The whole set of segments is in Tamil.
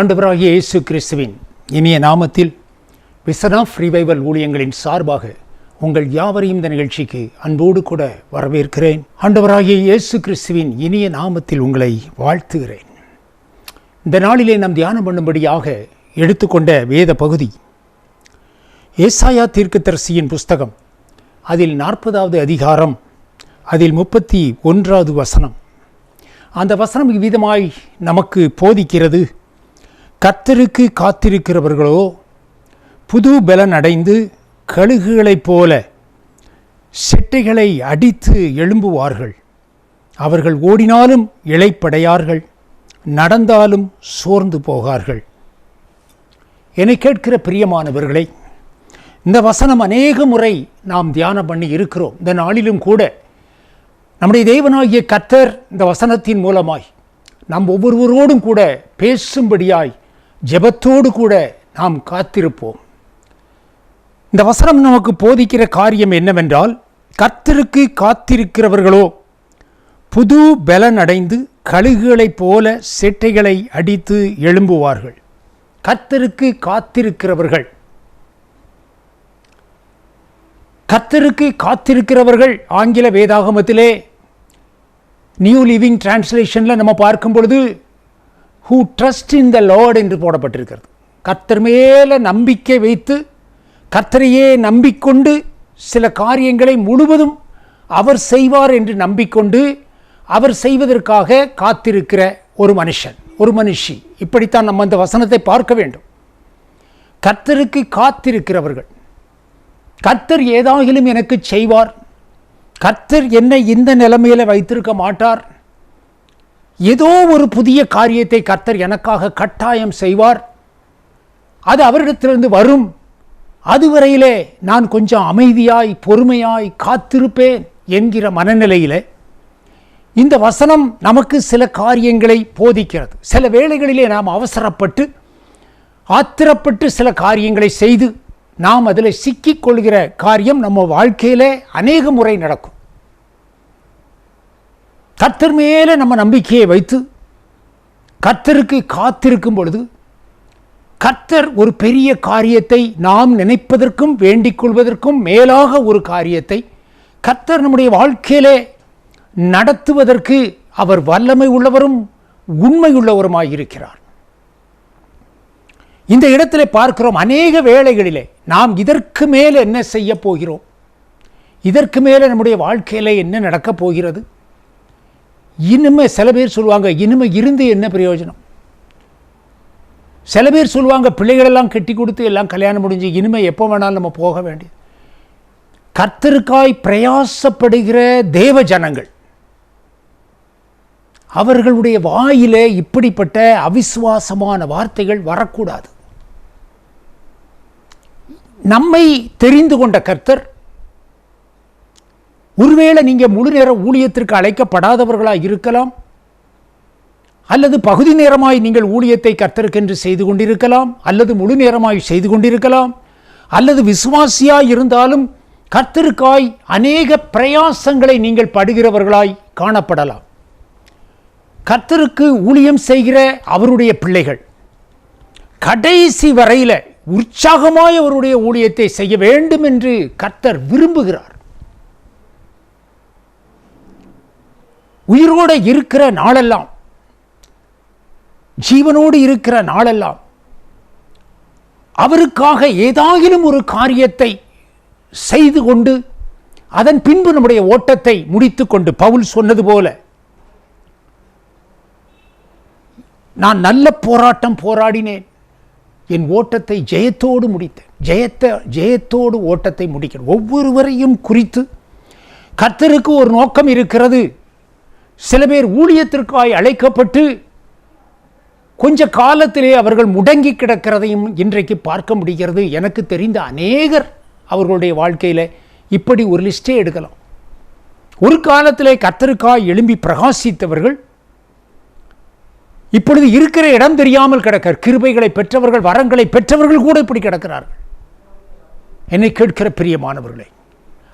ஆண்டவராகிய இயேசு கிறிஸ்துவின் இனிய நாமத்தில் விசன் ஆஃப் ரிவைவல் ஊழியங்களின் சார்பாக உங்கள் யாவரையும் இந்த நிகழ்ச்சிக்கு அன்போடு கூட வரவேற்கிறேன். ஆண்டவராகிய இயேசு கிறிஸ்துவின் இனிய நாமத்தில் உங்களை வாழ்த்துகிறேன். இந்த நாளிலே நாம் தியானம் பண்ணும்படியாக எடுத்துக்கொண்ட வேத பகுதி ஏசாயா தீர்க்கதரிசியின் புஸ்தகம். அதில் 40வது அதிகாரம், அதில் 31வது வசனம். அந்த வசனம் இவ்விதமாய் நமக்கு போதிக்கிறது: கர்த்தருக்கு காத்திருக்கிறவர்களோ புது பலன் அடைந்து கழுகுகளைப் போல செட்டைகளை அடித்து எழும்புவார்கள். அவர்கள் ஓடினாலும் இளைப்படையார்கள், நடந்தாலும் சோர்ந்து போகார்கள். என்னை கேட்கிற பிரியமானவர்களை, இந்த வசனம் அநேக முறை நாம் தியானம் பண்ணி இருக்கிறோம். இந்த நாளிலும் கூட நம்முடைய தேவனாகிய கர்த்தர் இந்த வசனத்தின் மூலமாய் நாம் ஒவ்வொருவரோடும் கூட பேசும்படியாய் ஜெபத்தோடு கூட நாம் காத்திருப்போம். இந்த வசனம் நமக்கு போதிக்கிற காரியம் என்னவென்றால், கர்த்தருக்கு காத்திருக்கிறவர்களோ புது பலன் அடைந்து கழுகுகளைப் போல செட்டைகளை அடித்து எழும்புவார்கள். கர்த்தருக்கு காத்திருக்கிறவர்கள், கர்த்தருக்கு காத்திருக்கிறவர்கள் ஆங்கில வேதாகமத்திலே நியூ லிவிங் டிரான்ஸ்லேஷனில் நம்ம பார்க்கும் பொழுது who trust in the Lord என்று போடப்பட்டிருக்கிறது. கர்த்தர் மேலே நம்பிக்கை வைத்து கர்த்தரையே நம்பிக்கொண்டு சில காரியங்களை முழுவதும் அவர் செய்வார் என்று நம்பிக்கொண்டு அவர் செய்வதற்காக காத்திருக்கிற ஒரு மனுஷன், ஒரு மனுஷி. இப்படித்தான் நம்ம அந்த வசனத்தை பார்க்க வேண்டும். கர்த்தருக்கு காத்திருக்கிறவர்கள், கர்த்தர் ஏதாகிலும் எனக்கு செய்வார், கர்த்தர் என்னை இந்த நிலைமையில் வைத்திருக்க மாட்டார், ஏதோ ஒரு புதிய காரியத்தை கர்த்தர் எனக்காக கட்டாயம் செய்வார், அது அவரிடத்திலிருந்து வரும், அதுவரையிலே நான் கொஞ்சம் அமைதியாய் பொறுமையாய் காத்திருப்பேன் என்கிற மனநிலையில் இந்த வசனம் நமக்கு சில காரியங்களை போதிக்கிறது. சில வேளைகளிலே நாம் அவசரப்பட்டு ஆத்திரப்பட்டு சில காரியங்களை செய்து நாம் அதில் சிக்கிக்கொள்கிற காரியம் நம்ம வாழ்க்கையில் அநேக முறை நடக்கும். கர்த்தர் மேலே நம்ம நம்பிக்கையை வைத்து கர்த்தருக்கு காத்திருக்கும் பொழுது கர்த்தர் ஒரு பெரிய காரியத்தை நாம் நினைப்பதற்கும் வேண்டிக் கொள்வதற்கும் மேலாக ஒரு காரியத்தை கர்த்தர் நம்முடைய வாழ்க்கையிலே நடத்துவதற்கு அவர் வல்லமை உள்ளவரும் உண்மை உள்ளவருமாயிருக்கிறார். இந்த இடத்திலே பார்க்கிறோம், அநேக வேளைகளிலே நாம் இதற்கு மேலே என்ன செய்ய போகிறோம், இதற்கு மேலே நம்முடைய வாழ்க்கையில் என்ன நடக்கப் போகிறது, இனிமே சில பேர் சொல்லுவாங்க இனிமே இருந்து என்ன பிரயோஜனம், சில பேர் சொல்லுவாங்க பிள்ளைகளெல்லாம் கட்டி கொடுத்து எல்லாம் கல்யாணம் முடிஞ்சு இனிமே எப்போ வேணாலும் நம்ம போக வேண்டியது. கர்த்தருக்காய் பிரயாசப்படுகிற தேவ ஜனங்கள், அவர்களுடைய வாயிலே இப்படிப்பட்ட அவிசுவாசமான வார்த்தைகள் வரக்கூடாது. நம்மை தெரிந்து கொண்ட கர்த்தர், ஒருவேளை நீங்கள் முழு நேர ஊழியத்திற்கு அழைக்கப்படாதவர்களாக இருக்கலாம், அல்லது பகுதி நேரமாய் நீங்கள் ஊழியத்தை கர்த்தருக்கென்று செய்து கொண்டிருக்கலாம், அல்லது முழு நேரமாய் செய்து கொண்டிருக்கலாம், அல்லது விசுவாசியாய் இருந்தாலும் கர்த்தருக்காய் அநேக பிரயாசங்களை நீங்கள் படுகிறவர்களாய் காணப்படலாம். கர்த்தருக்கு ஊழியம் செய்கிற அவருடைய பிள்ளைகள் கடைசி வரையில் உற்சாகமாய் அவருடைய ஊழியத்தை செய்ய வேண்டும் என்று கர்த்தர் விரும்புகிறார். உயிரோடு இருக்கிற நாளெல்லாம், ஜீவனோடு இருக்கிற நாளெல்லாம் அவருக்காக ஏதாகிலும் ஒரு காரியத்தை செய்து கொண்டு அதன் பின்பு நம்முடைய ஓட்டத்தை முடித்து கொண்டு, பவுல் சொன்னது போல, நான் நல்ல போராட்டம் போராடினேன், என் ஓட்டத்தை ஜெயத்தோடு முடித்தேன், ஜெயத்தோடு ஓட்டத்தை முடிக்கிறேன். ஒவ்வொருவரையும் குறித்து கர்த்தருக்கு ஒரு நோக்கம் இருக்கிறது. சில பேர் ஊழியத்திற்காய் அழைக்கப்பட்டு கொஞ்ச காலத்திலே அவர்கள் முடங்கி கிடக்கிறதையும் இன்றைக்கு பார்க்க முடிகிறது. எனக்கு தெரிந்த அநேகர் அவர்களுடைய வாழ்க்கையில் இப்படி ஒரு லிஸ்டே எடுக்கலாம். ஒரு காலத்திலே கர்த்தருக்காய் எழும்பி பிரகாசித்தவர்கள் இப்பொழுது இருக்கிற இடம் தெரியாமல் கிடக்கிற, கிருபைகளை பெற்றவர்கள், வரங்களை பெற்றவர்கள் கூட இப்படி கிடக்கிறார்கள். என்னை கேட்கிற பிரியமானவர்களே,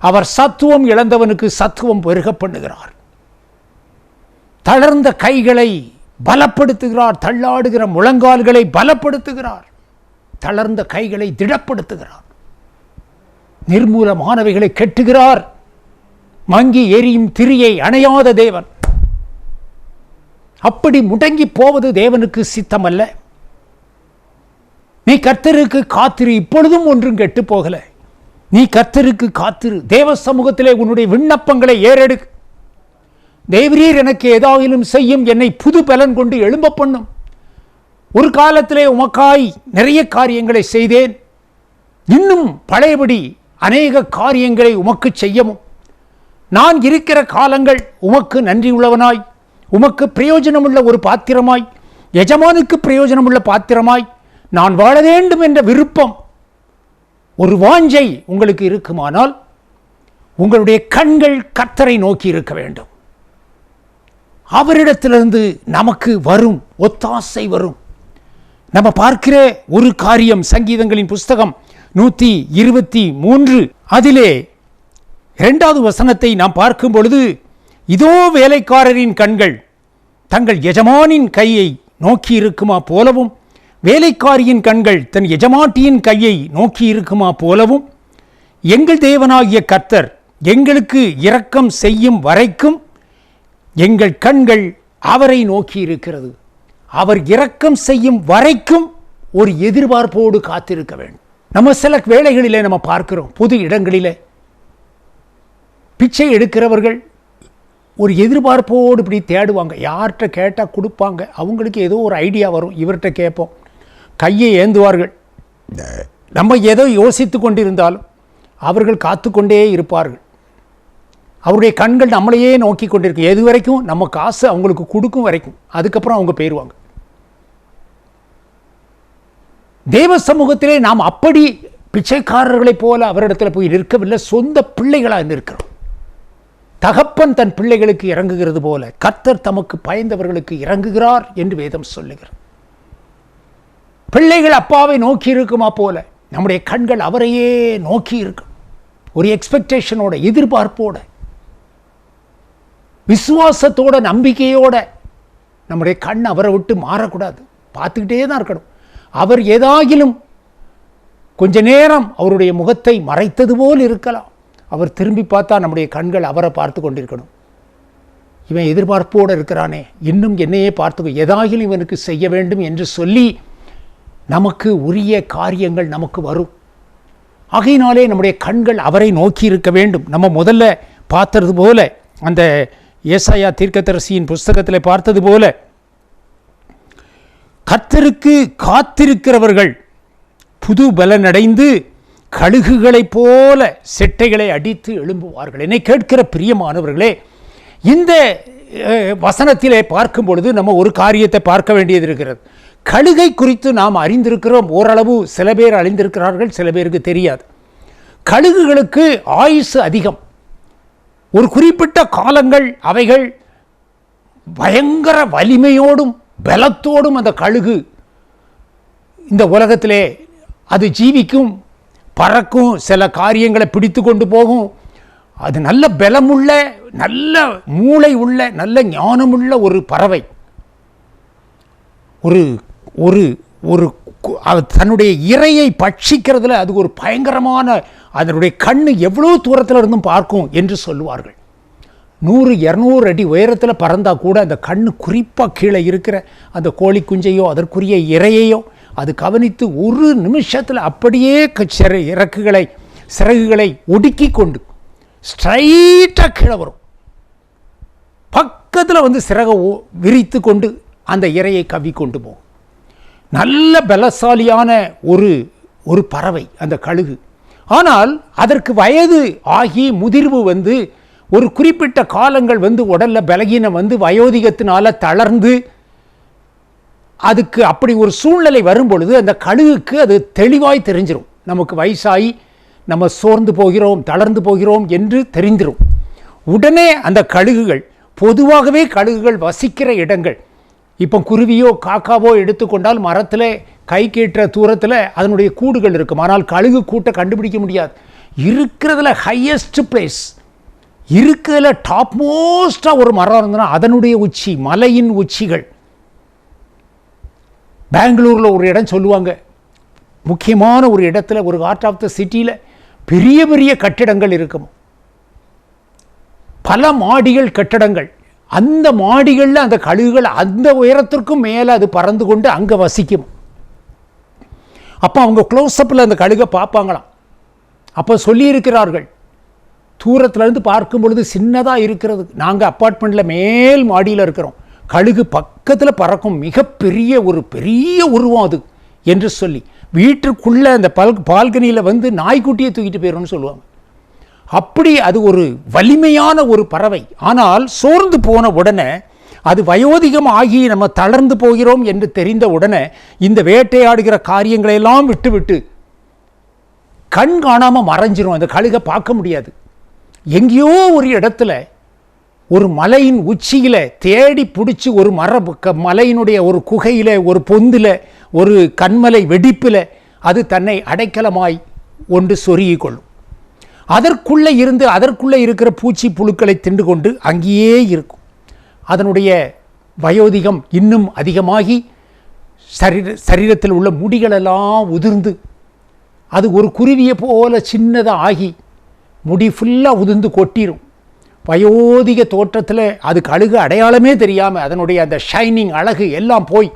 அவர் சத்துவம் இழந்தவனுக்கு சத்துவம் பெருக பண்ணுகிறார். தளர்ந்த கைகளை பலப்படுத்துகிறார். தள்ளாடுகிற முழங்கால்களை பலப்படுத்துகிறார். தளர்ந்த கைகளை திடப்படுத்துகிறார். நிர்மூலமானவைகளை கெட்டுகிறார். மங்கி எரியும் திரியை அணையாத தேவன். அப்படி முடங்கி போவது தேவனுக்கு சித்தமல்ல. நீ கர்த்தருக்கு காத்திரு, இப்பொழுதும் ஒன்றும் கெட்டு போகல. நீ கர்த்தருக்கு காத்திரு. தேவ சமூகத்திலே உன்னுடைய விண்ணப்பங்களை ஏறெடு. தேவரீர் எனக்கு ஏதாயிலும் செய்யும், என்னை புது பலன் கொண்டு எழும்ப பண்ணும். ஒரு காலத்திலே உமக்காய் நிறைய காரியங்களை செய்தேன், இன்னும் பழையபடி அநேக காரியங்களை உமக்கு செய்யவும். நான் இருக்கிற காலங்கள் உமக்கு நன்றி உள்ளவனாய், உமக்கு பிரயோஜனமுள்ள ஒரு பாத்திரமாய், எஜமானுக்கு பிரயோஜனமுள்ள பாத்திரமாய் நான் வாழ வேண்டும் என்ற விருப்பம், ஒரு வாஞ்சை உங்களுக்கு இருக்குமானால் உங்களுடைய கண்கள் கர்த்தரை நோக்கி இருக்க வேண்டும். அவரிடத்திலிருந்து நமக்கு வரும் ஒத்தாசை வரும். நம்ம பார்க்கிற ஒரு காரியம் சங்கீதங்களின் புஸ்தகம் 123 அதிலே 2வது வசனத்தை நாம் பார்க்கும் பொழுது, இதோ வேலைக்காரரின் கண்கள் தங்கள் எஜமானின் கையை நோக்கி இருக்குமா போலவும், வேலைக்காரியின் கண்கள் தன் எஜமாட்டியின் கையை நோக்கி இருக்குமா போலவும், எங்கள் தேவனாகிய கர்த்தர் எங்களுக்கு இரக்கம் செய்யும் வரைக்கும் எங்கள் கண்கள் அவரை நோக்கி இருக்கிறது. அவர் இரக்கம் செய்யும் வரைக்கும் ஒரு எதிர்பார்ப்போடு காத்திருக்க வேண்டும். நம்ம சில வேளைகளிலே நம்ம பார்க்கிறோம், பொது இடங்களிலே பிச்சை எடுக்கிறவர்கள் ஒரு எதிர்பார்ப்போடு இப்படி தேடுவாங்க. யார்கிட்ட கேட்டால் கொடுப்பாங்க, அவங்களுக்கு ஏதோ ஒரு ஐடியா வரும், இவர்கிட்ட கேட்போம், கையை ஏந்துவார்கள். நம்ம ஏதோ யோசித்து கொண்டிருந்தாலும் அவர்கள் காத்து கொண்டே இருப்பார்கள். அவருடைய கண்கள் நம்மளையே நோக்கி கொண்டிருக்கு. எது வரைக்கும்? நம்ம காசு அவங்களுக்கு கொடுக்கும் வரைக்கும். அதுக்கப்புறம் அவங்க போயிடுவாங்க. தேவ சமூகத்திலே நாம் அப்படி பிச்சைக்காரர்களைப் போல அவரிடத்தில் போய் நிற்கவில்லை, சொந்த பிள்ளைகளாக நிற்கிறோம். தகப்பன் தன் பிள்ளைகளுக்கு இறங்குகிறது போல கர்த்தர் தமக்கு பயந்தவர்களுக்கு இறங்குகிறார் என்று வேதம் சொல்லுகிறது. பிள்ளைகள் அப்பாவை நோக்கி இருக்குமா போல நம்முடைய கண்கள் அவரையே நோக்கி இருக்கும். ஒரு எக்ஸ்பெக்டேஷனோட, எதிர்பார்ப்போட, விசுவாசத்தோட, நம்பிக்கையோட நம்முடைய கண் அவரை விட்டு மாறக்கூடாது. பார்த்துக்கிட்டே தான் இருக்கணும். அவர் ஏதாகிலும் கொஞ்ச நேரம் அவருடைய முகத்தை மறைத்தது போல் இருக்கலாம். அவர் திரும்பி பார்த்தா நம்முடைய கண்கள் அவரை பார்த்து கொண்டிருக்கணும். இவன் எதிர்பார்ப்போடு இருக்கிறானே, இன்னும் என்னையே பார்த்துக்கோ, ஏதாகிலும் இவனுக்கு செய்ய வேண்டும் என்று சொல்லி நமக்கு உரிய காரியங்கள் நமக்கு வரும். ஆகையினாலே நம்முடைய கண்கள் அவரை நோக்கி இருக்க வேண்டும். நம்ம முதல்ல பார்த்தது போல, அந்த ஏசாயா தீர்க்கதரிசியின் புஸ்தகத்தில் பார்த்தது போல, கர்த்தருக்கு காத்திருக்கிறவர்கள் புது பலனடைந்து கழுகுகளைப் போல செட்டைகளை அடித்து எழும்புவார்கள். என்னை கேட்கிற பிரியமானவர்களே, இந்த வசனத்திலே பார்க்கும் பொழுது நம்ம ஒரு காரியத்தை பார்க்க வேண்டியது இருக்கிறது. கழுகை குறித்து நாம் அறிந்திருக்கிறோம், ஓரளவு. சில பேர் அறிந்திருக்கிறார்கள், சில பேருக்கு தெரியாது. கழுகுகளுக்கு ஆயுசு அதிகம். ஒரு குறிப்பிட்ட காலங்கள் அவைகள் பயங்கர வலிமையோடும் பலத்தோடும் அந்த கழுகு இந்த உலகத்திலே அது ஜீவிக்கும், பறக்கும், சில காரியங்களை பிடித்து கொண்டு போகும். அது நல்ல பலமுள்ள, நல்ல மூளை உள்ள, நல்ல ஞானமுள்ள ஒரு பறவை. ஒரு ஒரு ஒரு தன்னுடைய இரையை பட்சிக்கிறதுல அது ஒரு பயங்கரமான, அதனுடைய கண்ணு எவ்வளோ தூரத்தில் இருந்தும் பார்க்கும் என்று சொல்லுவார்கள். 100-200 அடி உயரத்தில் பறந்தால் கூட அந்த கண்ணு குறிப்பாக கீழே இருக்கிற அந்த கோழி குஞ்சையோ அதற்குரிய இரையையோ அது கவனித்து ஒரு நிமிஷத்தில் அப்படியே சிறகுகளை ஒடுக்கி கொண்டு ஸ்ட்ரைட்டாக கீழே வரும். பக்கத்தில் வந்து சிறகை விரித்து கொண்டு அந்த இரையை கவ்வி கொண்டு போகும். நல்ல பலசாலியான ஒரு பறவை அந்த கழுகு. ஆனால் அதற்கு வயது ஆகி முதிர்வு வந்து ஒரு குறிப்பிட்ட காலங்கள் வந்து உடல்ல பலகீனம் வந்து வயோதிகத்தினால தளர்ந்து அதுக்கு அப்படி ஒரு சூழ்நிலை வரும் பொழுது அந்த கழுகுக்கு அது தெளிவாய் தெரிஞ்சிடும். நமக்கு வயசாகி நம்ம சோர்ந்து போகிறோம், தளர்ந்து போகிறோம் என்று தெரிந்திரும். உடனே அந்த கழுகுகள், பொதுவாகவே கழுகுகள் வசிக்கிற இடங்கள், இப்போ குருவியோ காக்காவோ எடுத்துக்கொண்டால் மரத்தில் கை கேட்டுற தூரத்தில் அதனுடைய கூடுகள் இருக்கும். ஆனால் கழுகு கூட்டை கண்டுபிடிக்க முடியாது. இருக்கிறதுல ஹையஸ்ட் பிளேஸ், இருக்கிறதுல டாப் மோஸ்டாக ஒரு மரம் இருந்ததுன்னா அதனுடைய உச்சி, மலையின் உச்சிகள் பெங்களூரில் ஒரு இடம் சொல்லுவாங்க, முக்கியமான ஒரு இடத்துல, ஒரு ஹார்ட் ஆஃப் த சிட்டியில் பெரிய பெரிய கட்டிடங்கள் இருக்கும், பல மாடிகள் கட்டிடங்கள். அந்த மாடிகளில் அந்த கழுகுகள் அந்த உயரத்திற்கும் மேலே அது பறந்து கொண்டு அங்கே வசிக்கும். அப்போ அவங்க க்ளோஸ்அப்பில் அந்த கழுகை பார்ப்பாங்களாம். அப்போ சொல்லியிருக்கிறார்கள், தூரத்துலேருந்து பார்க்கும் பொழுது சின்னதாக இருக்கிறது, நாங்கள் அப்பார்ட்மெண்ட்டில் மேல் மாடியில் இருக்கிறோம், கழுகு பக்கத்தில் பறக்கும், மிகப்பெரிய பெரிய உருவம் அது என்று சொல்லி வீட்டுக்குள்ளே அந்த பால்கனியில் வந்து நாய்க்குட்டியை தூக்கிட்டு போயிடும்னு சொல்லுவாங்க. அப்படி அது ஒரு வலிமையான ஒரு பறவை. ஆனால் சோர்ந்து போன உடனே, அது வயோதிகம் ஆகி நம்ம தளர்ந்து போகிறோம் என்று தெரிந்த உடனே இந்த வேட்டையாடுகிற காரியங்களையெல்லாம் விட்டு கண் காணாமல் மறைஞ்சிரும். அந்த கழுகை பார்க்க முடியாது. எங்கேயோ ஒரு இடத்துல ஒரு மலையின் உச்சியில் தேடி பிடிச்சி ஒரு மலையினுடைய ஒரு குகையில், ஒரு பொந்தில், ஒரு கண்மலை வெடிப்பில் அது தன்னை அடைக்கலமாய் ஒன்று சொருகி கொள்ளும். அதற்குள்ளே இருக்கிற பூச்சி புழுக்களை தின்று கொண்டு அங்கேயே இருக்கும். அதனுடைய வயோதிகம் இன்னும் அதிகமாகி சரீரத்தில் உள்ள முடிகளெல்லாம் உதிர்ந்து அது ஒரு குருவியை போல சின்னதாக ஆகி முடி ஃபுல்லாக உதிர்ந்து கொட்டிடும். வயோதிக தோற்றத்தில் அது கழுகு அடையாளமே தெரியாமல் அதனுடைய அந்த ஷைனிங் அழகு எல்லாம் போய்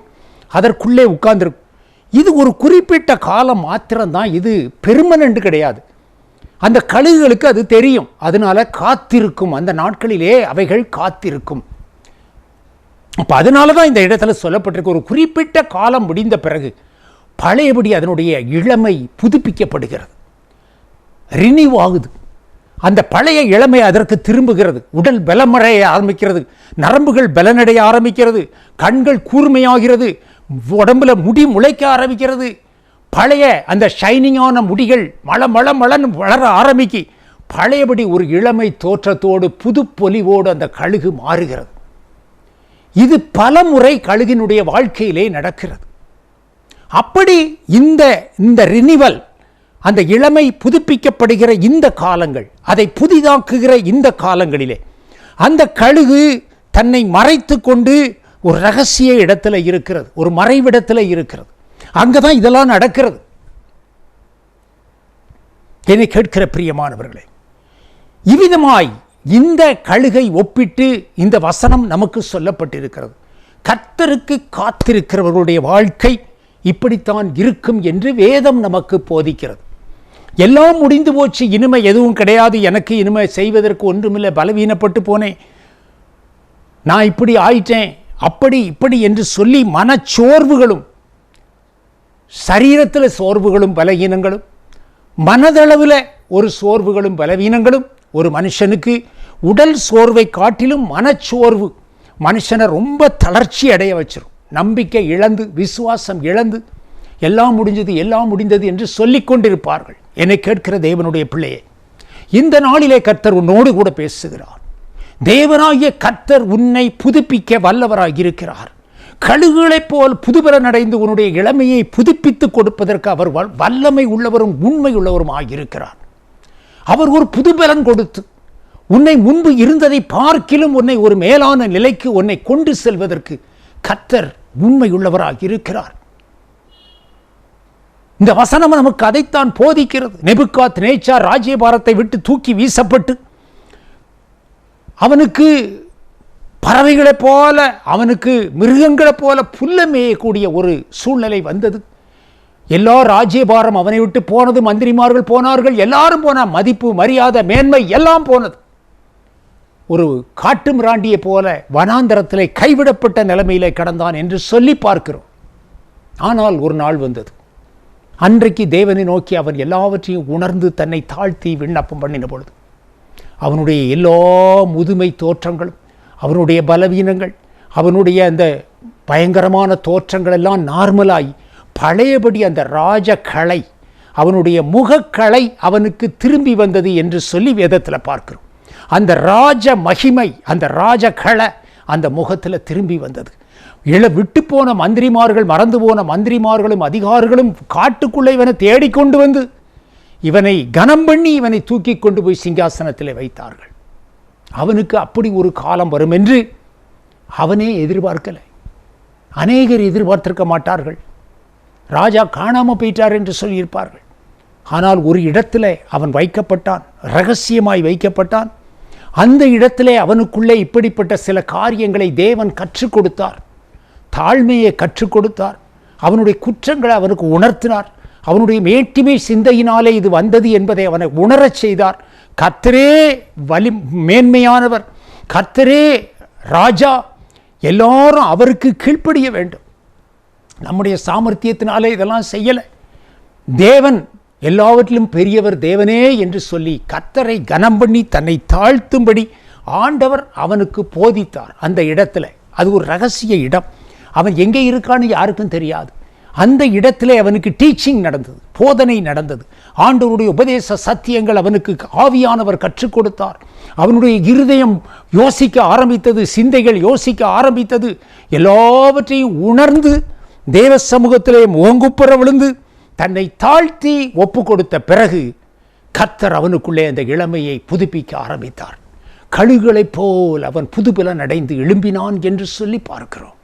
அதற்குள்ளே உட்கார்ந்துருக்கும். இது ஒரு குறிப்பிட்ட காலம் மாத்திரம்தான், இது பெர்மனன்ட் கிடையாது. அந்த கழுகுகளுக்கு அது தெரியும். அதனால காத்திருக்கும், அந்த நாட்களிலே அவைகள் காத்திருக்கும். அப்போ அதனால தான் இந்த இடத்துல சொல்லப்பட்டிருக்கு, ஒரு குறிப்பிட்ட காலம் முடிந்த பிறகு பழையபடி அதனுடைய இளமை புதுப்பிக்கப்படுகிறது, ரினிவ் ஆகுது. அந்த பழைய இளமை அதற்கு திரும்புகிறது. உடல் பலமடைய ஆரம்பிக்கிறது, நரம்புகள் பலனடைய ஆரம்பிக்கிறது, கண்கள் கூர்மையாகிறது, உடம்புல முடி முளைக்க ஆரம்பிக்கிறது. பழைய அந்த ஷைனிங்கான முடிகள் மளன்னு வளர ஆரம்பிக்கி பழையபடி ஒரு இளமை தோற்றத்தோடு புது பொலிவோடு அந்த கழுகு மாறுகிறது. இது பல முறை கழுகினுடைய வாழ்க்கையிலே நடக்கிறது. அப்படி இந்த ரினிவல், அந்த இளமை புதுப்பிக்கப்படுகிற இந்த காலங்கள், அதை புதிதாக்குகிற இந்த காலங்களிலே அந்த கழுகு தன்னை மறைத்து கொண்டு ஒரு ரகசிய இடத்துல இருக்கிறது, ஒரு மறைவிடத்தில் இருக்கிறது. அங்கதான் இதெல்லாம் நடக்கிறது. என்னை கேட்கிற பிரியமானவர்களே, இவ்விதமாய் இந்த கழுகை ஒப்பிட்டு இந்த வசனம் நமக்கு சொல்லப்பட்டிருக்கிறது. கர்த்தருக்கு காத்திருக்கிறவர்களுடைய வாழ்க்கை இப்படித்தான் இருக்கும் என்று வேதம் நமக்கு போதிக்கிறது. எல்லாம் முடிந்து போச்சு, இனிமை எதுவும் கிடையாது, எனக்கு இனிமை செய்வதற்கு ஒன்றுமில்லை, பலவீனப்பட்டு போனேன், நான் இப்படி ஆயிட்டேன், அப்படி இப்படி என்று சொல்லி மனச்சோர்வுகளும், சரீரத்தில் சோர்வுகளும் பலவீனங்களும், மனதளவில் ஒரு சோர்வுகளும் பலவீனங்களும், ஒரு மனுஷனுக்கு உடல் சோர்வை காட்டிலும் மனச்சோர்வு மனுஷனை ரொம்ப தளர்ச்சி அடைய வச்சிரும். நம்பிக்கை இழந்து, விசுவாசம் இழந்து, எல்லாம் முடிந்தது என்று சொல்லிக் கொண்டிருப்பார்கள். என்னை கேட்கிற தேவனுடைய பிள்ளையே, இந்த நாளிலே கர்த்தர் உன்னோடு கூட பேசுகிறார். தேவனாகிய கர்த்தர் உன்னை புதுப்பிக்க வல்லவராக இருக்கிறார். கழுகுகளைப் போல் புதுபலன் அடைந்து உன்னுடைய இளமையை புதுப்பித்து கொடுப்பதற்கு அவர் வல்லமை உள்ளவரும் உண்மை உள்ளவரும் ஆகியிருக்கிறார். அவர் ஒரு புதுபலன் கொடுத்து உன்னை முன்பு இருந்ததை பார்க்கிலும் உன்னை ஒரு மேலான நிலைக்கு உன்னை கொண்டு செல்வதற்கு கர்த்தர் உண்மை உள்ளவராக இருக்கிறார். இந்த வசனம் நமக்கு அதைத்தான் போதிக்கிறது. நேபுகாத்நேச்சார் ராஜ்யபாரத்தை விட்டு தூக்கி வீசப்பட்டு அவனுக்கு பறவைகளைப் போல, அவனுக்கு மிருகங்களைப் போல புல்ல மேயக்கூடிய ஒரு சூழ்நிலை வந்தது. எல்லா ராஜ்யபாரம் அவனை விட்டு போனது, மந்திரிமார்கள் போனார்கள், எல்லாரும் போன, மதிப்பு மரியாதை மேன்மை எல்லாம் போனது. ஒரு காட்டு மிராண்டியை போல வனாந்தரத்திலே கைவிடப்பட்ட நிலைமையிலே கடந்தான் என்று சொல்லி பார்க்கிறோம். ஆனால் ஒரு நாள் வந்தது, அன்றைக்கு தேவனை நோக்கி அவன் எல்லாவற்றையும் உணர்ந்து தன்னை தாழ்த்தி விண்ணப்பம் பண்ணின பொழுது அவனுடைய எல்லா முதுமை தோற்றங்களும், அவனுடைய பலவீனங்கள், அவனுடைய அந்த பயங்கரமான தோற்றங்கள் எல்லாம் நார்மலாகி பழையபடி அந்த ராஜகலை, அவனுடைய முகக்கலை அவனுக்கு திரும்பி வந்தது என்று சொல்லி வேதத்தில் பார்க்கிறோம். அந்த ராஜ மகிமை, அந்த ராஜகலை அந்த முகத்தில் திரும்பி வந்தது. விட்டு போன மந்திரிமார்கள், மறந்து போன மந்திரிமார்களும் அதிகாரிகளும் காட்டுக்குள்ளே இவனை தேடிக்கொண்டு வந்து இவனை கனம் பண்ணி இவனை தூக்கி கொண்டு போய் சிங்காசனத்தில் வைத்தார்கள். அவனுக்கு அப்படி ஒரு காலம் வரும் என்று அவனே எதிர்பார்க்கலை. அநேகர் எதிர்பார்த்திருக்க மாட்டார்கள். ராஜா காணாமல் போயிட்டார் என்று சொல்லியிருப்பார்கள். ஆனால் ஒரு இடத்துல அவன் வைக்கப்பட்டான், ரகசியமாய் வைக்கப்பட்டான். அந்த இடத்திலே அவனுக்குள்ளே இப்படிப்பட்ட சில காரியங்களை தேவன் கற்றுக் கொடுத்தார். தாழ்மையை கற்றுக் கொடுத்தார். அவனுடைய குற்றங்களை அவனுக்கு உணர்த்தினார். அவனுடைய மேட்டிமை சிந்தையினாலே இது வந்தது என்பதை அவனை உணரச் செய்தார். கர்த்தரே மேன்மையானவர், கர்த்தரே ராஜா, எல்லாரும் அவருக்கு கீழ்ப்படிய வேண்டும். நம்முடைய சாமர்த்தியத்தினாலே இதெல்லாம் செய்யலை. தேவன் எல்லாவற்றிலும் பெரியவர் தேவனே என்று சொல்லி கர்த்தரை கனம் பண்ணி தன்னை தாழ்த்தும்படி ஆண்டவர் அவனுக்கு போதித்தார். அந்த இடத்துல அது ஒரு ரகசிய இடம். அவன் எங்கே இருக்கான்னு யாருக்கும் தெரியாது. அந்த இடத்திலே அவனுக்கு டீச்சிங் நடந்தது, போதனை நடந்தது. ஆண்டவருடைய உபதேச சத்தியங்கள் அவனுக்கு ஆவியானவர் கற்றுக் கொடுத்தார். அவனுடைய இருதயம் யோசிக்க ஆரம்பித்தது, சிந்தைகள் யோசிக்க ஆரம்பித்தது. எல்லாவற்றையும் உணர்ந்து தேவ சமூகத்திலே முகங்குப்புற விழுந்து தன்னை தாழ்த்தி ஒப்பு கொடுத்த பிறகு கர்த்தர் அவனுக்குள்ளே அந்த இளமையை புதுப்பிக்க ஆரம்பித்தார். கழுகுகளைப் போல் அவன் புதுபலன் அடைந்து எழும்பினான் என்று சொல்லி பார்க்கிறோம்.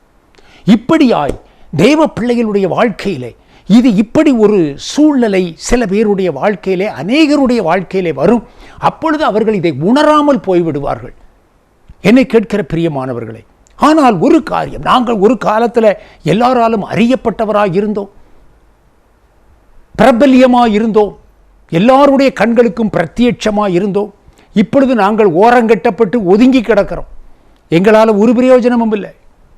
இப்படியாய் தேவ பிள்ளைகளுடைய வாழ்க்கையிலே இது இப்படி ஒரு சூழ்நிலை சில பேருடைய வாழ்க்கையிலே, அநேகருடைய வாழ்க்கையிலே வரும். அப்பொழுது அவர்கள் இதை உணராமல் போய்விடுவார்கள். என்னை கேட்கிற பிரியமானவர்களே, ஆனால் ஒரு காரியம், நாங்கள் ஒரு காலத்தில் எல்லாராலும் அறியப்பட்டவராக இருந்தோம், பிரபல்யமாக இருந்தோம், எல்லாருடைய கண்களுக்கும் பிரத்யட்சமாக இருந்தோம். இப்பொழுது நாங்கள் ஓரங்கட்டப்பட்டு ஒதுங்கி கிடக்கிறோம். எங்களால் ஒரு பிரயோஜனமும் இல்லை.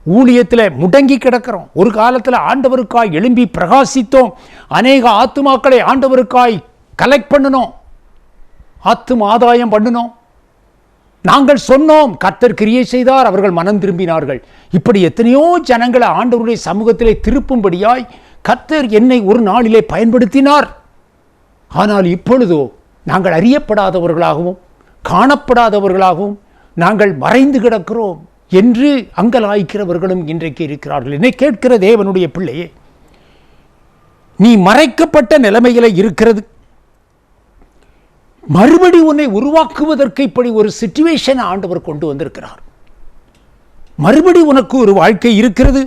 ஊழியத்தில் முடங்கி கிடக்கிறோம். ஒரு காலத்தில் ஆண்டவருக்காய் எழும்பி பிரகாசித்தோம். அநேக ஆத்துமாக்களை ஆண்டவருக்காய் கலெக்ட் பண்ணினோம், ஆத்தும ஆதாயம் பண்ணினோம். நாங்கள் சொன்னோம், கர்த்தர் கிரியை செய்தார், அவர்கள் மனம் திரும்பினார்கள். இப்படி எத்தனையோ ஜனங்களை ஆண்டவருடைய சமூகத்திலே திருப்பும்படியாய் கர்த்தர் என்னை ஒரு நாளிலே பயன்படுத்தினார். ஆனால் இப்பொழுதோ நாங்கள் அறியப்படாதவர்களாகவும் காணப்படாதவர்களாகவும் நாங்கள் மறைந்து கிடக்கிறோம் என்று அங்கலாய்க்கிறவர்களும் இன்றைக்கு இருக்கிறார்கள். என்னை கேட்கிற தேவனுடைய பிள்ளையே, நீ மறைக்கப்பட்ட நிலைமையில இருக்கிறது. மறுபடி உன்னை உருவாக்குவதற்கு இப்படி ஒரு சிச்சுவேஷன் ஆண்டவர் கொண்டு வந்திருக்கிறார். மறுபடி உனக்கு ஒரு வாழ்க்கை இருக்கிறது.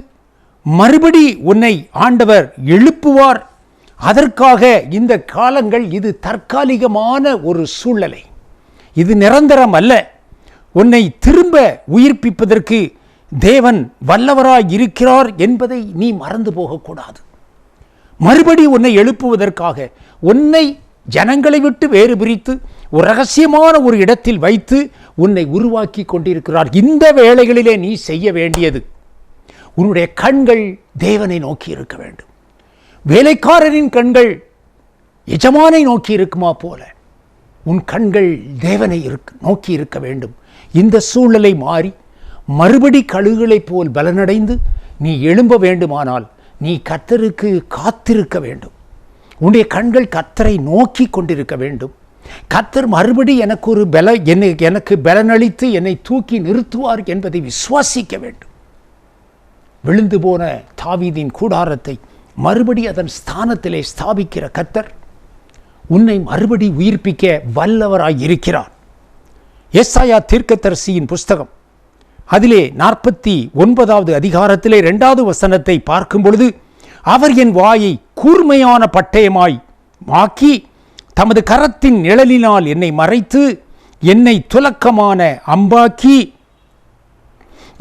மறுபடி உன்னை ஆண்டவர் எழுப்புவார். அதற்காக இந்த காலங்கள் இது தற்காலிகமான ஒரு சூழ்நிலை, இது நிரந்தரம் அல்ல. உன்னை திரும்ப உயிர்ப்பிப்பதற்கு தேவன் வல்லவராய் இருக்கிறார் என்பதை நீ மறந்து போகக்கூடாது. மறுபடி உன்னை எழுப்புவதற்காக உன்னை ஜனங்களை விட்டு வேறு பிரித்து ஒரு ரகசியமான ஒரு இடத்தில் வைத்து உன்னை உருவாக்கி கொண்டிருக்கிறார். இந்த வேளைகளிலே நீ செய்ய வேண்டியது, உன்னுடைய கண்கள் தேவனை நோக்கி இருக்க வேண்டும். வேலைக்காரரின் கண்கள் எஜமானை நோக்கி இருக்குமா போல உன் கண்கள் தேவனை நோக்கி இருக்க வேண்டும். இந்த சூழ்நிலை மாறி மறுபடி கழுகுகளைப் போல் பலனடைந்து நீ எழும்ப வேண்டுமானால் நீ கர்த்தருக்கு காத்திருக்க வேண்டும். உன்னுடைய கண்கள் கர்த்தரை நோக்கி கொண்டிருக்க வேண்டும். கர்த்தர் மறுபடி எனக்கு பலனளித்து என்னை தூக்கி நிறுத்துவார் என்பதை விசுவாசிக்க வேண்டும். விழுந்து போன தாவீதின் கூடாரத்தை மறுபடி அதன் ஸ்தானத்திலே ஸ்தாபிக்கிற கர்த்தர் உன்னை மறுபடி உயிர்ப்பிக்க வல்லவராய் இருக்கிறார். எசாயா தீர்க்கதரிசியின் புஸ்தகம் அதிலே 49வது அதிகாரத்திலே 2வது வசனத்தை பார்க்கும் பொழுது, அவர் என் வாயை கூர்மையான பட்டயமாய் ஆக்கி தமது கரத்தின் நிழலினால் என்னை மறைத்து என்னை துலக்கமான அம்பாக்கி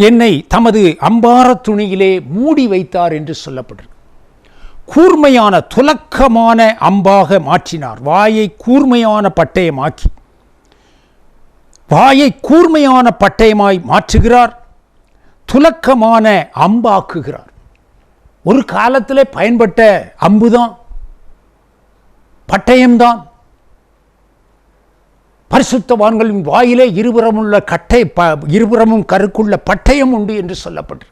என்னை தமது அம்பார துணியிலே மூடி வைத்தார் என்று சொல்லப்படுகிறது. கூர்மையான துலக்கமான அம்பாக மாற்றினார். வாயை கூர்மையான பட்டயமாக்கி, வாயை கூர்மையான பட்டயமாய் மாற்றுகிறார், துலக்கமான அம்பாக்குகிறார். ஒரு காலத்தில் பயன்பட்ட அம்புதான், பட்டயம்தான். பரிசுத்தவான்களின் வாயிலே இருபுறமும் கருக்குள்ள பட்டயம் உண்டு என்று சொல்லப்பட்டு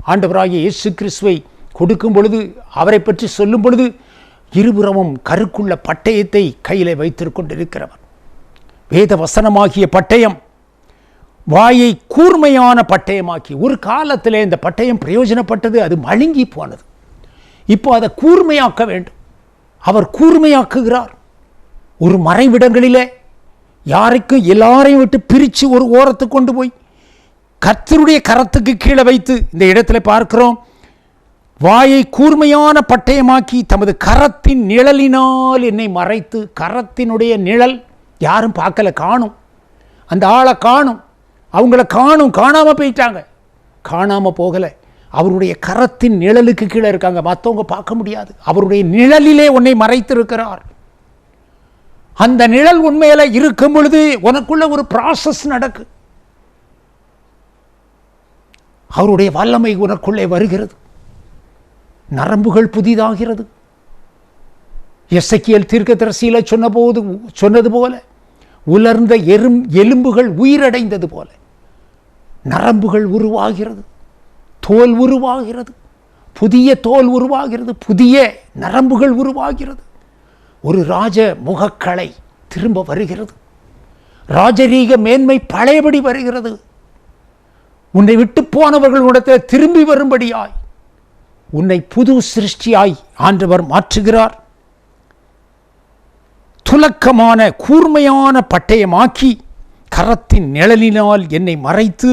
ஆண்டவராகிய இயேசு கிறிஸ்துவை கொடுக்கும் பொழுது, அவரை பற்றி சொல்லும் பொழுது, இருபுறமும் கருக்குள்ள பட்டயத்தை கையிலே வைத்திருக்கொண்டிருக்கிறவர். வேத வசனமாகிய பட்டயம் வாயை கூர்மையான பட்டயமாக்கி, ஒரு காலத்திலே இந்த பட்டயம் பிரயோஜனப்பட்டது, அது மழுங்கி போனது. இப்போ அதை கூர்மையாக்க வேண்டும். அவர் கூர்மையாக்குகிறார். ஒரு மறைவிடங்களிலே யாருக்கும் எல்லாரையும் விட்டு பிரித்து ஒரு ஓரத்துக்கு கொண்டு போய் கர்த்தருடைய கரத்துக்கு கீழே வைத்து, இந்த இடத்துல பார்க்கிறோம், வாயை கூர்மையான பட்டயமாக்கி தமது கரத்தின் நிழலினால் என்னை மறைத்து. கரத்தினுடைய நிழல் யாரும் பார்க்கல, காணும், அந்த ஆளை காணும், அவங்கள காணும், காணாமல் போயிட்டாங்க. காணாமல் போகலை, அவருடைய கரத்தின் நிழலுக்கு கீழே இருக்காங்க, மற்றவங்க பார்க்க முடியாது. அவருடைய நிழலிலே உன்னை மறைத்திருக்கிறார். அந்த நிழல் உண்மையில இருக்கும் பொழுது உனக்குள்ள ஒரு ப்ராசஸ் நடக்கு. அவருடைய வல்லமை உனக்குள்ளே வருகிறது, நரம்புகள் புதிதாகிறது. எசேக்கியேல் தீர்க்கதரிசியில சொன்னது போல உலர்ந்த எலும்புகள் உயிரடைந்தது போல நரம்புகள் உருவாகிறது, தோல் உருவாகிறது, புதிய தோல் உருவாகிறது, புதிய நரம்புகள் உருவாகிறது. ஒரு ராஜ முகக்கலை திரும்ப வருகிறது, ராஜரீக மேன்மை பழையபடி வருகிறது. உன்னை விட்டு போனவர்களுடைய திரும்பி வரும்படியாய் உன்னை புது சிருஷ்டியாய் ஆண்டவர் மாற்றுகிறார். துலக்கமான கூர்மையான பட்டயமாக்கி கரத்தின் நிழலினால் என்னை மறைத்து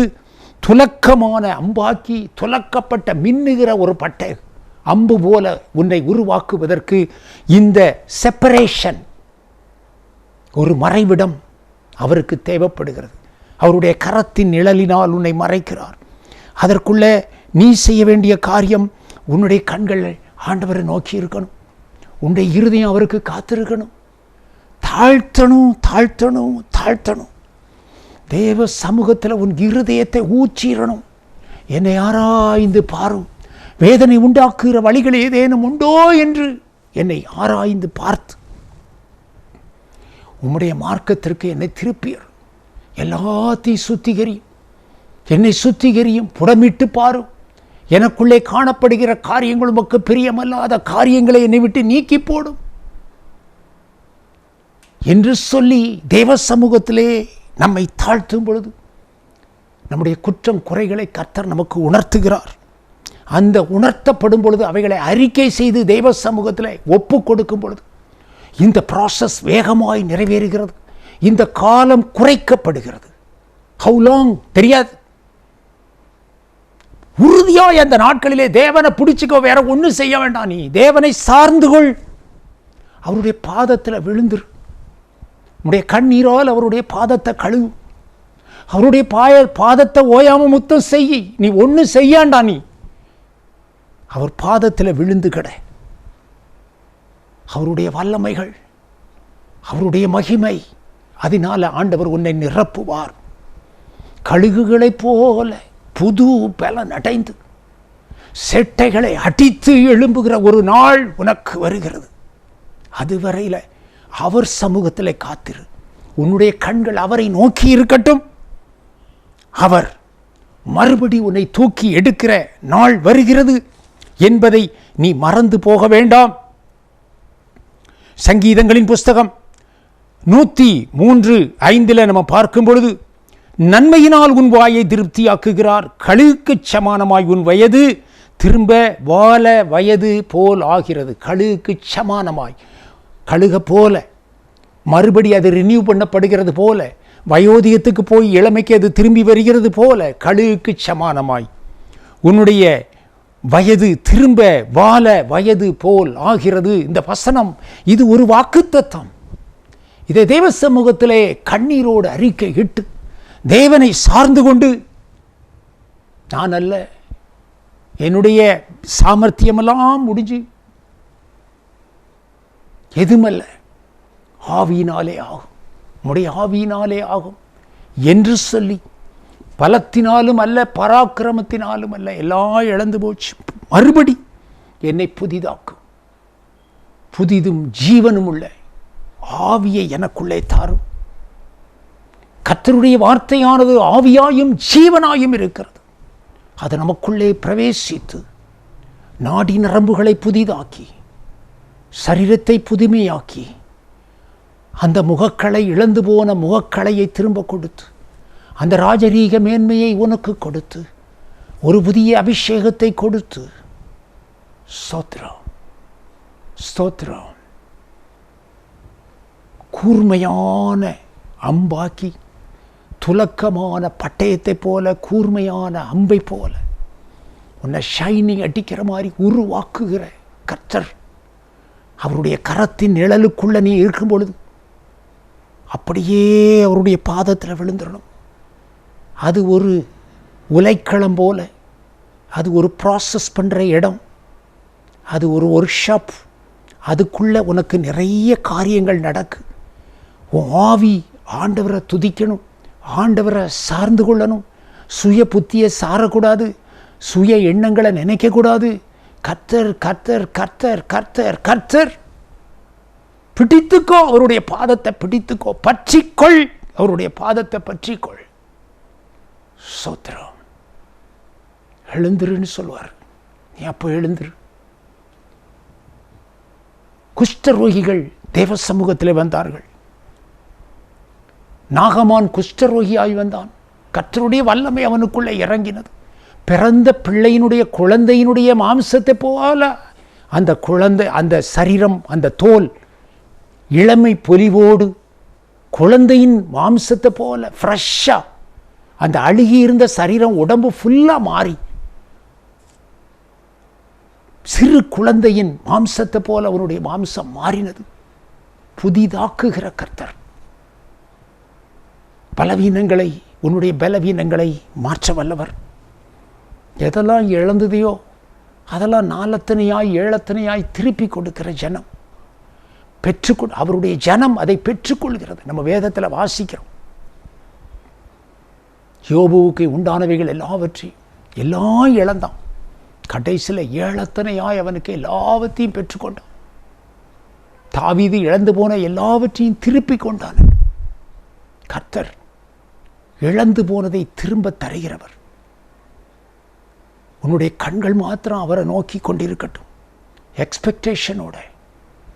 துலக்கமான அம்பாக்கி, துலக்கப்பட்ட மின்னுகிற ஒரு பட்டை அம்பு போல உன்னை உருவாக்குவதற்கு இந்த செப்பரேஷன், ஒரு மறைவிடம் அவருக்கு தேவைப்படுகிறது. அவருடைய கரத்தின் நிழலினால் உன்னை மறைக்கிறார். அதற்குள்ள நீ செய்ய வேண்டிய காரியம், உன்னுடைய கண்கள் ஆண்டவரை நோக்கி இருக்கணும், உன்னுடைய இருதயம் அவருக்கு காத்திருக்கணும். தாழ்த்தணும், தாழ்த்தணும், தாழ்த்தணும். தேவ சமூகத்தில் உன் இருதயத்தை ஊற்றிடணும். என்னை ஆராய்ந்து பாரும், வேதனை உண்டாக்குகிற வழிகள் ஏதேனும் உண்டோ என்று என்னை ஆராய்ந்து பார்த்து உம்முடைய மார்க்கத்திற்கு என்னை திருப்பியர். எல்லாத்தையும் சுத்திகரியும், என்னை சுத்திகரியும், புடமிட்டு பாரும். எனக்குள்ளே காணப்படுகிற காரியங்கள் உமக்கு பிரியமல்லாத காரியங்களை என்னை விட்டு நீக்கி போடும் என்று சொல்லி தேவ சமூகத்திலே நம்மை தாழ்த்தும் பொழுது நம்முடைய குற்றம் குறைகளை கர்த்தர் நமக்கு உணர்த்துகிறார். அந்த உணர்த்தப்படும் பொழுது அவைகளை அறிக்கை செய்து தெய்வ சமூகத்தில் ஒப்பு கொடுக்கும் பொழுது இந்த ப்ராசஸ் வேகமாய் நிறைவேறுகிறது. இந்த காலம் குறைக்கப்படுகிறது. ஹவு லாங் தெரியாது. உறுதியாய் அந்த நாட்களிலே தேவனை பிடிச்சிக்கோ, வேற ஒன்றும் செய்ய வேண்டாம். நீ தேவனை சார்ந்து கொள், அவருடைய பாதத்தில் விழுந்துரு, உன்னுடைய கண்ணீரால் அவருடைய பாதத்தை கழுவு, அவருடைய பாதத்தை ஓயாம முத்தம் செய். நீ ஒன்றும் செய்யாண்டா, நீ அவர் பாதத்தில் விழுந்து கிட. அவருடைய வல்லமைகள், அவருடைய மகிமை, அதனால ஆண்டவர் உன்னை நிரப்புவார். கழுகுகளைப் போல புது பலன் அடைந்து செட்டைகளை அடித்து எழும்புகிற ஒரு நாள் உனக்கு வருகிறது. அதுவரையில் அவர் சமூகத்தில் காத்திரு. உன்னுடைய கண்கள் அவரை நோக்கி இருக்கட்டும். அவர் மறுபடி உன்னை தூக்கி எடுக்கிற நாள் வருகிறது என்பதை நீ மறந்து போக வேண்டாம். சங்கீதங்களின் புஸ்தகம் 103:5 நம்ம பார்க்கும் பொழுது, நன்மையினால் உன் வாயை திருப்தியாக்குகிறார், கழுகுக்கு சமானமாய் உன் வயது திரும்ப வால வயது போல் ஆகிறது. கழுகுக்கு சமானமாய், கழுக போல மறுபடி அது ரினியூ பண்ணப்படுகிறது போல, வயோதிகத்துக்கு போய் இளமைக்கு அது திரும்பி வருகிறது போல, கழுகுக்கு சமானமாய் உன்னுடைய வயது திரும்ப வால வயது போல் ஆகிறது. இந்த வசனம் இது ஒரு வாக்குத்தத்தம். இதை தேவ சமூகத்திலே கண்ணீரோடு அறிக்கை இட்டு தேவனை சார்ந்து கொண்டு, நான் அல்ல, என்னுடைய சாமர்த்தியமெல்லாம் முடிஞ்சு எதுமல்ல, ஆவியினாலே ஆகும், உம்முடைய ஆவியினாலே ஆகும் என்று சொல்லி, பலத்தினாலும் அல்ல, பராக்கிரமத்தினாலும் அல்ல, எல்லாம் இழந்து போச்சு, மறுபடி என்னை புதிதாக்கும், புதிதும் ஜீவனும் உள்ள ஆவியை எனக்குள்ளே தாரும். கர்த்தருடைய வார்த்தையானது ஆவியாயும் ஜீவனாயும் இருக்கிறது. அது நமக்குள்ளே பிரவேசித்து நாடி நரம்புகளை புதிதாக்கி, சரீரத்தை புதுமையாக்கி, அந்த முகக்களை, இழந்து போன முகக்களையை திரும்ப கொடுத்து, அந்த ராஜரீக மேன்மையை உனக்கு கொடுத்து, ஒரு புதிய அபிஷேகத்தை கொடுத்து, ஸ்தோத்திரம் ஸ்தோத்திரம், கூர்மையான அம்பாக்கி, துலக்கமான பட்டயத்தை போல, கூர்மையான அம்பை போல உன்னை ஷைனிங் அடிக்கிற மாதிரி உருவாக்குகிற கர்த்தர். அவருடைய கரத்தின் நிழலுக்குள்ள நீ இருக்கும் பொழுது அப்படியே அவருடைய பாதத்தில் விழுந்துடணும். அது ஒரு உலைக்களம் போல, அது ஒரு ப்ராசஸ் பண்ணுற இடம், அது ஒரு ஒர்க் ஷாப். அதுக்குள்ளே உனக்கு நிறைய காரியங்கள் நடக்கு. உன் ஆவி ஆண்டவரை துதிக்கணும், ஆண்டவரை சார்ந்து கொள்ளணும். சுய புத்தியை சாரக்கூடாது, சுய எண்ணங்களை நினைக்கக்கூடாது. கர்த்தர் கர்த்தர் கர்த்தர் கர்த்தர் கர்த்தர். பிடித்துக்கோ, அவருடைய பாதத்தை பிடித்துக்கோ, பற்றிக்கொள், அவருடைய பாதத்தை பற்றிக்கொள். சோத்திரம். எழுந்திருன்னு சொல்வார். நீ அப்போ எழுந்திரு. குஷ்டரோகிகள் தேவ சமூகத்தில் வந்தார்கள். நாகமான் குஷ்டரோகியாய் வந்தான். கர்த்தருடைய வல்லமை அவனுக்குள்ளே இறங்கினது. பிறந்த பிள்ளையினுடைய குழந்தையினுடைய மாம்சத்தை போல அந்த குழந்தை, அந்த சரீரம், அந்த தோல் இளமை பொலிவோடு குழந்தையின் மாம்சத்தை போல ஃப்ரெஷ்ஷா, அந்த அழுகி இருந்த சரீரம் உடம்பு ஃபுல்லா மாறி சிறு குழந்தையின் மாம்சத்தை போல அவனுடைய மாம்சம் மாறினது. புதிதாக்குகிற கர்த்தர். பலவீனங்களை, உன்னுடைய பலவீனங்களை மாற்ற வல்லவர். எதெல்லாம் இழந்ததையோ அதெல்லாம் நாலத்தனையாய் ஏழத்தனையாய் திருப்பி கொடுக்கிற ஜனம். அவருடைய ஜனம் அதை பெற்றுக்கொள்கிறது. நம்ம வேதத்தில் வாசிக்கிறோம். யோபுவுக்கு உண்டானவைகள் எல்லாவற்றையும் எல்லாம் இழந்தான். கடைசியில் ஏழத்தனையாய் அவனுக்கு எல்லாவற்றையும் பெற்றுக்கொண்டான். தாவீது இழந்து போன எல்லாவற்றையும் திருப்பி கொண்டான். கர்த்தர் இழந்து போனதை திரும்ப தருகிறவர். உன்னுடைய கண்கள் மாத்திரம் அவரை நோக்கி கொண்டிருக்கட்டும். எக்ஸ்பெக்டேஷனோட,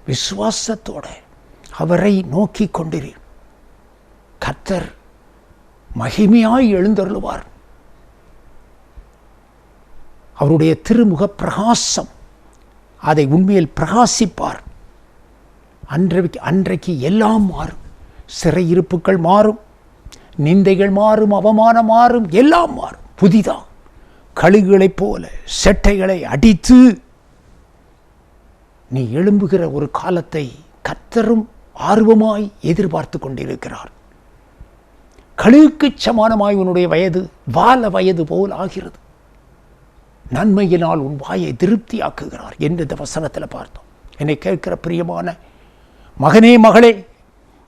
விசுவாசத்தோட அவரை நோக்கி கொண்டிரு. கர்த்தர் மகிமையாய் எழுந்தருளுவார். அவருடைய திருமுக பிரகாசம் அதை உண்மையில் பிரகாசிப்பார். அன்றைக்கு எல்லாம் மாறும். சிறையிருப்புகள் மாறும், நிந்தைகள் மாறும், அவமானம் மாறும், எல்லாம் மாறும். புதிதாக கழுகுகளைப் போல செட்டைகளை அடித்து நீ எழும்புகிற ஒரு காலத்தை கர்த்தரும் ஆர்வமாய் எதிர்பார்த்து கொண்டிருக்கிறார். கழுகுக்கு சமானமாய் உன்னுடைய வயது வால வயது போல் ஆகிறது. நன்மையினால் உன் வாயை திருப்தியாக்குகிறார் என்று இந்த வசனத்தில் பார்த்தோம். என்னை கேட்கிற பிரியமான மகனே, மகளே,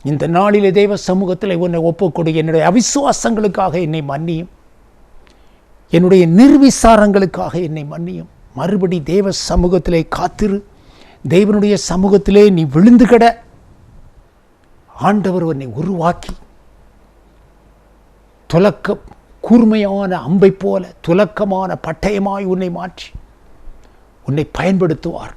இந்த நாளிலே தேவ சமூகத்தில் உன்னை ஒப்புக்கொடு. என்னுடைய அவிசுவாசங்களுக்காக என்னை மன்னியும், என்னுடைய நிர்விசாரங்களுக்காக என்னை மன்னியும். மறுபடி தேவ சமூகத்திலே காத்திரு. தேவனுடைய சமூகத்திலே நீ விழுந்து கிட. ஆண்டவர் உன்னை உருவாக்கி கூர்மையான அம்பை போல துலக்கமான பட்டயமாய் உன்னை மாற்றி உன்னை பயன்படுத்துவார்.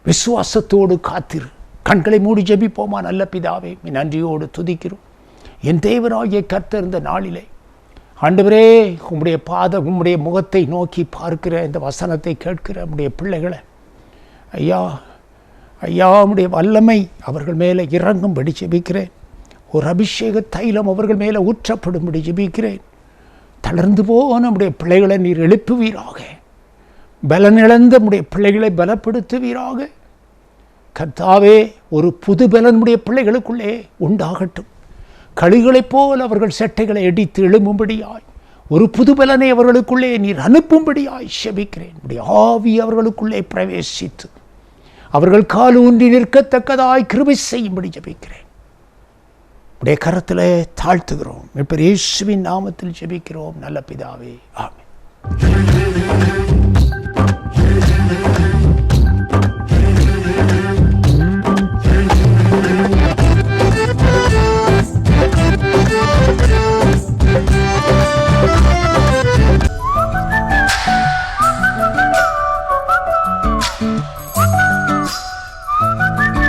விசுவாசத்தோடு காத்திரு. கண்களை மூடி ஜெபிப்போமா. நல்ல பிதாவே, நன்றியோடு துதிக்கிறோம். என் தேவனாகிய கர்த்தர் இந்த நாளிலே ஆண்டவரே, உம்முடைய முகத்தை நோக்கி பார்க்கிற இந்த வசனத்தை கேட்கிற உம்முடைய பிள்ளைகளை ஐயா உம்முடைய வல்லமை அவர்கள் மேலே இறங்கும்படி ஜெபிக்கிறேன். ஒரு அபிஷேக தைலம் அவர்கள் மேலே ஊற்றப்படும்படி ஜெபிக்கிறேன். தளர்ந்து போன நம்முடைய பிள்ளைகளை நீர் எழுப்புவீராக. பலனிழந்த நம்முடைய பிள்ளைகளை பலப்படுத்துவீராக. கர்த்தாவே, ஒரு புது பலனுடைய பிள்ளைகளுக்குள்ளே உண்டாகட்டும். கழுகுகளைப் போல் அவர்கள் செட்டைகளை அடித்து எழும்பும்படியாய் ஒரு புது பலனை அவர்களுக்குள்ளே நீர் அனுப்பும்படியாய் செபிக்கிறேன். உடைய ஆவி அவர்களுக்குள்ளே பிரவேசித்து அவர்கள் கால் ஊன்றி நிற்கத்தக்கதாய் கிருபை செய்யும்படி ஜெபிக்கிறேன். உடைய கரத்தில் தாழ்த்துகிறோம். இப்ப இயேசுவின் நாமத்தில் ஜெபிக்கிறோம் நல்ல பிதாவே, ஆமென்.